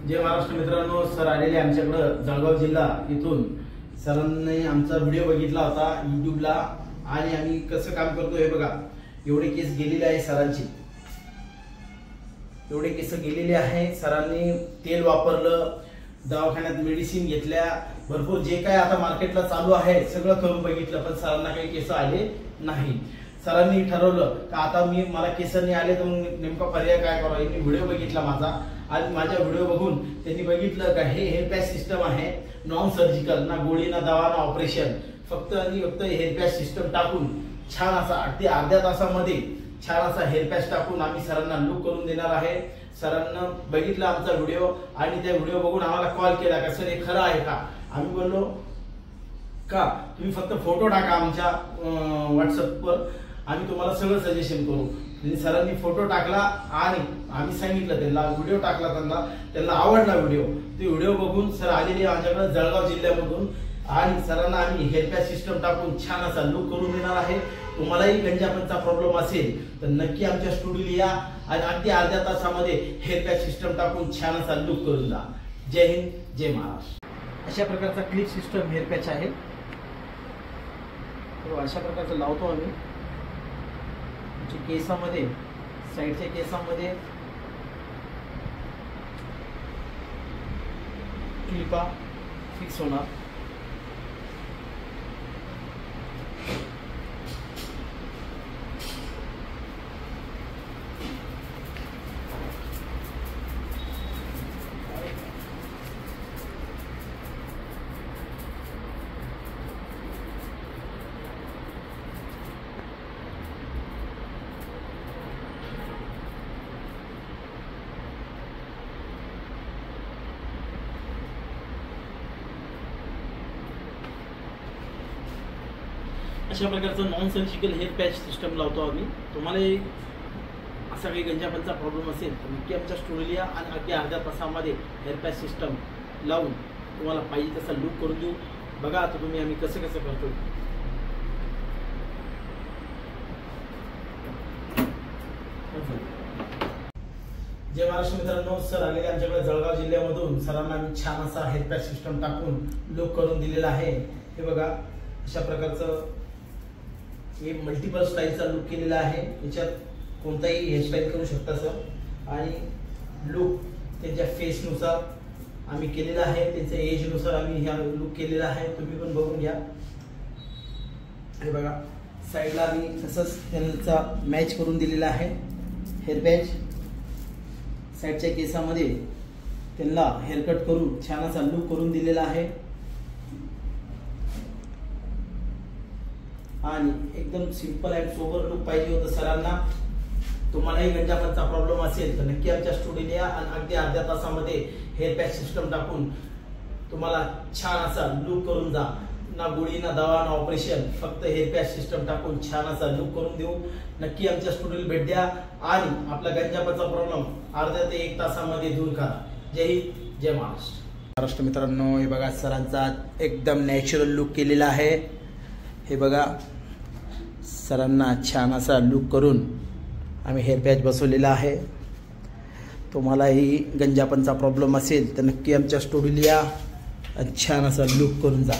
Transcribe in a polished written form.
जय महाराष्ट्र मित्रांनो, सर आलेले आमच्याकडे जळगाव जिल्हा इथून। सरांनी आमचा व्हिडिओ बघितला होता YouTubeला आणि आम्ही कसं काम करतो हे बघा। एवढे केस गेलेले आहे सरांची, एवढे केस गेलेले आहे। सरांनी तेल वापरलं, दवाखान्यात मेडिसिन घेतल्या, भरपूर जे काय आता मार्केटला चालू आहे सगळं करून बघितलं, पण सरांना काही केस आले नाही। सरांनी ठरवलं का आता मला केस नाही आले तर नेमका पर्याय काय करावा। यांनी व्हिडिओ बघितला माझा आणि माझा व्हिडिओ बघून त्यांनी बघितलं का हे हेअर पॅच सिस्टम आहे, नॉन सर्जिकल, ना गोळी ना दवा ना ऑपरेशन, फक्त आणि फक्त हेअर पॅच सिस्टम टाकून छान असा अगदी अर्ध्या तासामध्ये छान असा हेअर पॅच टाकून आम्ही सरांना लुक करून देणार आहे। सरांना बघितला आमचा व्हिडिओ आणि त्या व्हिडिओ बघून आम्हाला कॉल केला का सर हे खरं आहे का। आम्ही बोललो का तुम्ही फक्त फोटो टाका आमच्या व्हॉट्सअपवर, आम्ही तुम्हाला सगळं सजेशन करू। सरांनी फोटो टाकला आणि आम्ही सांगितलं त्यांना, व्हिडिओ टाकला त्यांना आवडला व्हिडिओ। ते व्हिडिओ बघून सर आलेले माझ्याकडे जळगाव जिल्ह्यामधून आणि सरांना आम्ही हेअर पॅच सिस्टम टाकून छान असा लुक करून देणार आहे। तुम्हालाही गंजापनचा प्रॉब्लेम असेल तर नक्की आमच्या स्टुडिओला या आणि अगदी अर्ध्या तासामध्ये हेअर पॅच सिस्टम टाकून छान असा लुक करून जा। जय हिंद, जय महाराष्ट्र। अशा प्रकारचा क्लिप सिस्टम हेअर पॅच आहे, तो अशा प्रकारचा लावतो आम्ही केसामध्ये, साईडच्या केसामध्ये क्लिपा फिक्स होणार। अशा प्रकारचं non surgical hair patch system लावतो आम्ही। तुम्हाला असा काही गंजापनचा प्रॉब्लेम असेल तर नक्की आमच्या स्टुडिओला या आणि अगदी अर्ध्या तासामध्ये हेअर पॅच सिस्टम लावून तुम्हाला पाहिजे तसा लुक करून देऊ। बघा आता तुम्ही आम्ही कसं करतो। जय महाराष्ट्र मित्रांनो, सर आलेले आमच्याकडे जळगाव जिल्ह्यामधून। सरांना आम्ही छान असा हेअर पॅच सिस्टम टाकून लुक करून दिलेला आहे। हे बघा, अशा प्रकारचं हे मल्टिपल स्टाईलचा लुक केलेला आहे। याच्यात कोणताही हेअरस्टाईल करू शकता सर आणि लुक त्यांच्या फेसनुसार आम्ही केलेला आहे, त्यांच्या एजनुसार आम्ही हा लुक केलेला आहे। तुम्ही पण बघून घ्या। हे बघा, साईडला आम्ही तसंच त्यांचा मॅच करून दिलेला आहे हेअर पॅच। साईडच्या केसामध्ये त्यांना हेअरकट करून छान असा लुक करून दिलेला आहे आणि एकदम सिंपल अँड सोबर लुक पाहिजे होतं सरांना। तुम्हालाही गंजापनचा प्रॉब्लेम असेल तर नक्की आमच्या स्टुडिओला या आणि अगदी अर्ध्या तासामध्ये हेअर पॅच सिस्टम टाकून तुम्हाला छान असा लुक करून जा। ना गोळी ना दवा ना ऑपरेशन, फक्त हेअर पॅच सिस्टम टाकून छान असा लुक करून देऊ। नक्की आमच्या स्टुडिओला भेट द्या आणि आपला गंजापनचा प्रॉब्लेम अर्ध्या ते 1 तासामध्ये दूर करा। जय हिंद, जय महाराष्ट्र मित्रांनो, हे बघा सरांचा एकदम नॅचरल लुक केलेला आहे। हे बघा, सरांना छान असा लुक करून आम्ही हेअर पॅच बसवलेला आहे। तुम्हालाही गंजापनचा प्रॉब्लेम असेल तर नक्की आमच्या स्टुडिओला या आणि छान असा लुक करून जा।